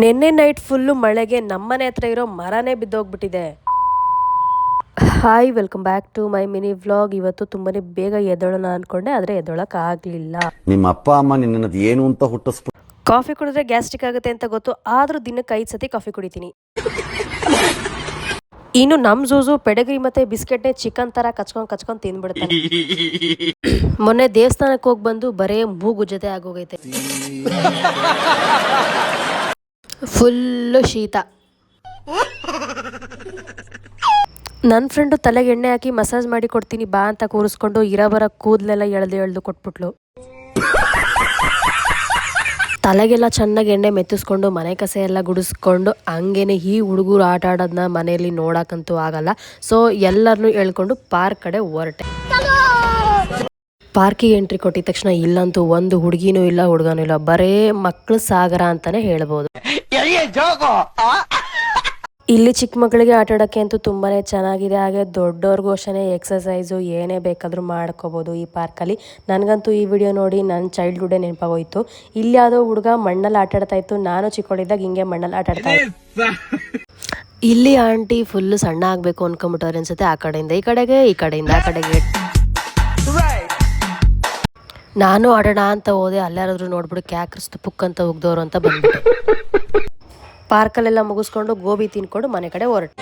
ನಿನ್ನೆ night full ಮಳೆಗೆ ನಮ್ಮನೆ ಹತ್ರ ಇರೋ ಮರನೇ ಬಿದ್ದೋಗ್ಬಿಟ್ಟಿದೆ. Hi, welcome back to my mini vlog. ಇವತ್ತು ತುಂಬಾನೇ ಬೇಗ ಎದ್ದೋಳೋಣ ಅನ್ಕೊಂಡೆ, ಆದರೆ ಎದ್ದೋಳಕ್ ಆಗ್ಲಿಲ್ಲ. ನಿಮ್ಮ ಅಪ್ಪ ಅಮ್ಮ ನಿನ್ನದು ಏನು ಅಂತ ಹುಟ್ಟಿಸ್ಬಿಟ್ಟು ಕಾಫಿ ಕುಡಿದ್ರೆ ಗ್ಯಾಸ್ಟ್ರಿಕ್ ಆಗುತ್ತೆ ಅಂತ ಗೊತ್ತು, ಆದ್ರೂ ದಿನಕ್ಕೆ 5 ಸತಿ ಕಾಫಿ ಕುಡಿತೀನಿ. ಇನ್ನು ನಮ್ ಜೂಜು ಪೆಡಗ್ರಿ ಮತ್ತೆ ಬಿಸ್ಕೆಟ್ನೇ ಚಿಕನ್ ತರ ಕಚ್ಕೊಂಡ್ ತಿಂದ್ಬಿಡ್ತಾನೆ. ಮೊನ್ನೆ ದೇವಸ್ಥಾನಕ್ಕೆ ಹೋಗಿ ಬಂದು ಬರೇ ಮೂಗು ಜೊತೆ ಆಗೋಗೈತೆ. ಫುಲ್ಲು ಶೀತ. ನನ್ನ ಫ್ರೆಂಡು ತಲೆಗೆ ಎಣ್ಣೆ ಹಾಕಿ ಮಸಾಜ್ ಮಾಡಿ ಕೊಡ್ತೀನಿ ಬಾ ಅಂತ ಕೂರಿಸ್ಕೊಂಡು ಇರಬರ ಕೂದಲೆಲ್ಲ ಎಳ್ದು ಕೊಟ್ಬಿಟ್ಲು. ತಲೆಗೆಲ್ಲ ಚೆನ್ನಾಗಿ ಎಣ್ಣೆ ಮೆತ್ತಿಸ್ಕೊಂಡು ಮನೆ ಕಸೆ ಎಲ್ಲ ಗುಡಿಸ್ಕೊಂಡು ಹಂಗೇನೆ ಈ ಹುಡುಗರು ಆಟ ಆಡೋದನ್ನ ಮನೆಯಲ್ಲಿ ನೋಡಕ್ಕಂತೂ ಆಗಲ್ಲ. ಸೊ ಎಲ್ಲರನ್ನೂ ಹೇಳ್ಕೊಂಡು ಪಾರ್ಕ್ ಕಡೆ ಹೊರಟೆ. ಪಾರ್ಕಿಗೆ ಎಂಟ್ರಿ ಕೊಟ್ಟಿದ ತಕ್ಷಣ ಇಲ್ಲಂತೂ ಒಂದು ಹುಡುಗಿನೂ ಇಲ್ಲ ಹುಡುಗನೂ ಇಲ್ಲ, ಬರೇ ಮಕ್ಕಳು ಸಾಗರ ಅಂತಾನೆ ಹೇಳ್ಬೋದು. ಇಲ್ಲಿ ಚಿಕ್ಕ ಮಕ್ಕಳಿಗೆ ಆಟ ಆಡೋಕ್ಕೆ ಅಂತೂ ತುಂಬಾನೇ ಚೆನ್ನಾಗಿದೆ. ಹಾಗೆ ದೊಡ್ಡವ್ರಿಗೂ ಅಷ್ಟೇ ಎಕ್ಸಸೈಸು ಏನೇ ಬೇಕಾದರೂ ಮಾಡ್ಕೋಬೋದು ಈ ಪಾರ್ಕಲ್ಲಿ. ನನಗಂತೂ ಈ ವಿಡಿಯೋ ನೋಡಿ ನನ್ನ ಚೈಲ್ಡ್ಹುಡ್ಡೇ ನೆನಪಾಗೋಯ್ತು. ಇಲ್ಲಿ ಯಾವುದೋ ಹುಡುಗ ಮಣ್ಣಲ್ಲಿ ಆಟ ಆಡ್ತಾ ಇತ್ತು. ನಾನು ಚಿಕ್ಕವಳಿದ್ದಾಗ ಹಿಂಗೆ ಮಣ್ಣಲ್ಲಿ ಆಟ ಆಡ್ತಾ ಇದ್ದೆ. ಇಲ್ಲಿ ಆಂಟಿ ಫುಲ್ಲು ಸಣ್ಣ ಆಗಬೇಕು ಅನ್ಕೊಂಬಿಟ್ಟವ್ರೆ ಅನ್ಸುತ್ತೆ. ಆ ಕಡೆಯಿಂದ ಈ ಕಡೆಗೆ, ಈ ಕಡೆಯಿಂದ ಆ ಕಡೆಗೆ. ನಾನು ಆಡೋಣ ಅಂತ ಹೋದೆ, ಅಲ್ಲಾರಾದ್ರೂ ನೋಡ್ಬಿಟ್ಟು ಕ್ಯಾಕ್ರಿಸ್ತು ಪುಕ್ ಅಂತ ಹೋಗ್ದವ್ರು ಅಂತ ಬಂದ್ಬಿಟ್ಟೆ. ಪಾರ್ಕಲ್ಲೆಲ್ಲ ಮುಗಿಸ್ಕೊಂಡು ಗೋಬಿ ತಿನ್ಕೊಂಡು ಮನೆ ಕಡೆ ಹೊರಟೆ.